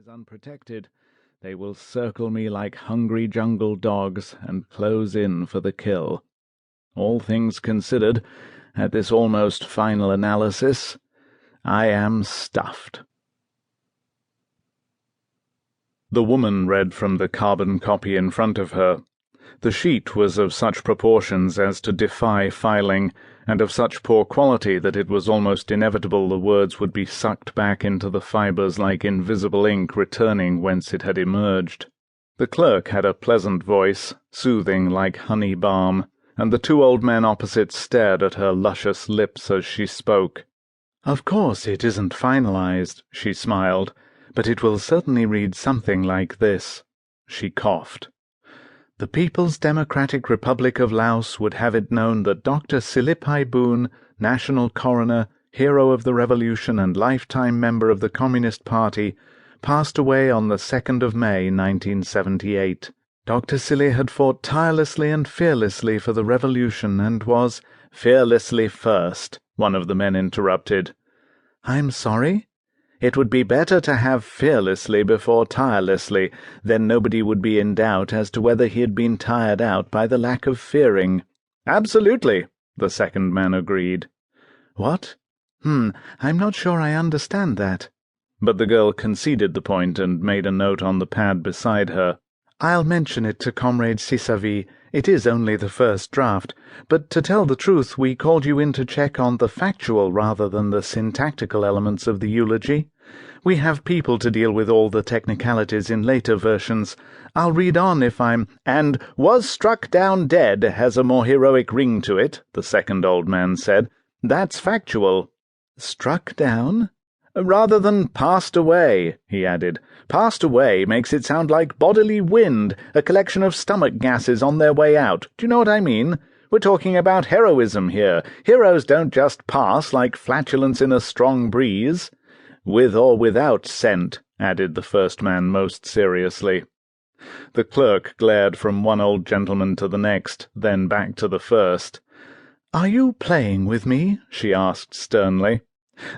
is unprotected, they will circle me like hungry jungle dogs and close in for the kill. All things considered, at this almost final analysis, I am stuffed. The woman read from the carbon copy in front of her. The sheet was of such proportions as to defy filing, and of such poor quality that it was almost inevitable the words would be sucked back into the fibres like invisible ink returning whence it had emerged. The clerk had a pleasant voice, soothing like honey balm, and the two old men opposite stared at her luscious lips as she spoke. "Of course it isn't finalized," she smiled, "but it will certainly read something like this." She coughed. "The People's Democratic Republic of Laos would have it known that Dr. Silipai Boon, National Coroner, Hero of the Revolution and lifetime member of the Communist Party, passed away on the 2nd of May, 1978. Dr. Sili had fought tirelessly and fearlessly for the revolution and was—" "Fearlessly first," one of the men interrupted. "I'm sorry? It would be better to have fearlessly before tirelessly, then nobody would be in doubt as to whether he had been tired out by the lack of fearing." "Absolutely," the second man agreed. "What? I'm not sure I understand that." But the girl conceded the point and made a note on the pad beside her. "I'll mention it to Comrade Sisavi. It is only the first draft, but to tell the truth, we called you in to check on the factual rather than the syntactical elements of the eulogy. We have people to deal with all the technicalities in later versions. I'll read on if I'm—" "And was struck down dead has a more heroic ring to it," the second old man said. "That's factual." "Struck down?" "Rather than passed away," he added. "Passed away makes it sound like bodily wind, a collection of stomach gases on their way out. Do you know what I mean? We're talking about heroism here. Heroes don't just pass like flatulence in a strong breeze." "With or without scent," added the first man most seriously. The clerk glared from one old gentleman to the next, then back to the first. "Are you playing with me?" she asked sternly.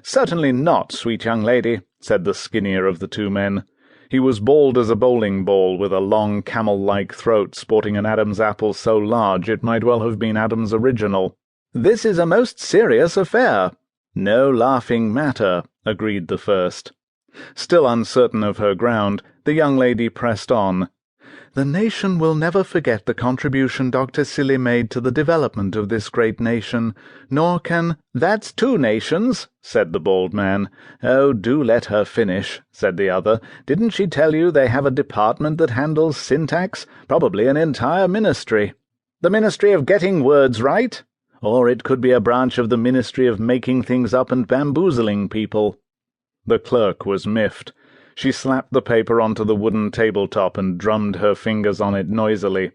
"Certainly not, sweet young lady," said the skinnier of the two men. He was bald as a bowling ball, with a long camel-like throat sporting an Adam's apple so large it might well have been Adam's original. "This is a most serious affair." "No laughing matter," agreed the first. Still uncertain of her ground, the young lady pressed on. "The nation will never forget the contribution Dr. Sili made to the development of this great nation, nor can—" "That's two nations," said the bald man. "Oh, do let her finish," said the other. "Didn't she tell you they have a department that handles syntax? Probably an entire ministry. The Ministry of Getting Words Right? Or it could be a branch of the Ministry of Making Things Up and Bamboozling People." The clerk was miffed. She slapped the paper onto the wooden tabletop and drummed her fingers on it noisily.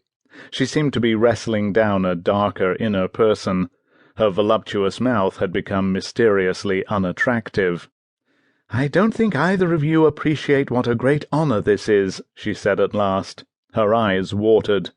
She seemed to be wrestling down a darker inner person. Her voluptuous mouth had become mysteriously unattractive. "I don't think either of you appreciate what a great honor this is," she said at last. Her eyes watered.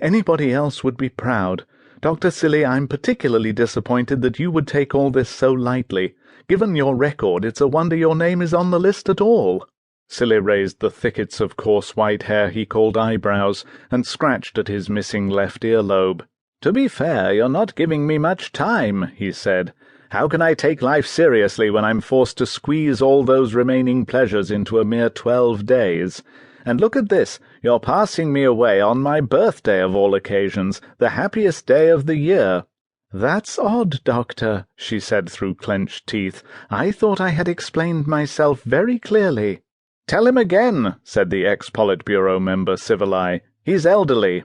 "Anybody else would be proud. Dr. Sili, I'm particularly disappointed that you would take all this so lightly. Given your record, it's a wonder your name is on the list at all." Sili raised the thickets of coarse white hair he called eyebrows, and scratched at his missing left earlobe. "To be fair, you're not giving me much time," he said. "How can I take life seriously when I'm forced to squeeze all those remaining pleasures into a mere 12 days? And look at this, you're passing me away on my birthday of all occasions, the happiest day of the year." "That's odd, Doctor," she said through clenched teeth. "I thought I had explained myself very clearly." "Tell him again," said the ex-Politburo member civilly. "He's elderly."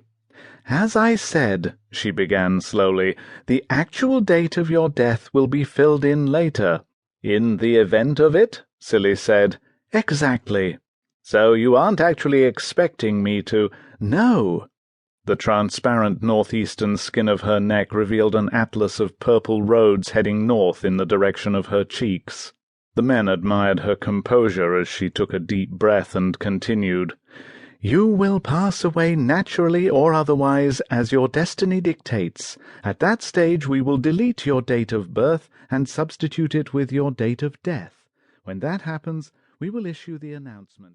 "As I said," she began slowly, "the actual date of your death will be filled in later." "In the event of it?" Sili said. "Exactly." "So you aren't actually expecting me to—" "No." The transparent northeastern skin of her neck revealed an atlas of purple roads heading north in the direction of her cheeks. The men admired her composure as she took a deep breath and continued. "You will pass away naturally or otherwise as your destiny dictates. At that stage we will delete your date of birth and substitute it with your date of death. When that happens, we will issue the announcement."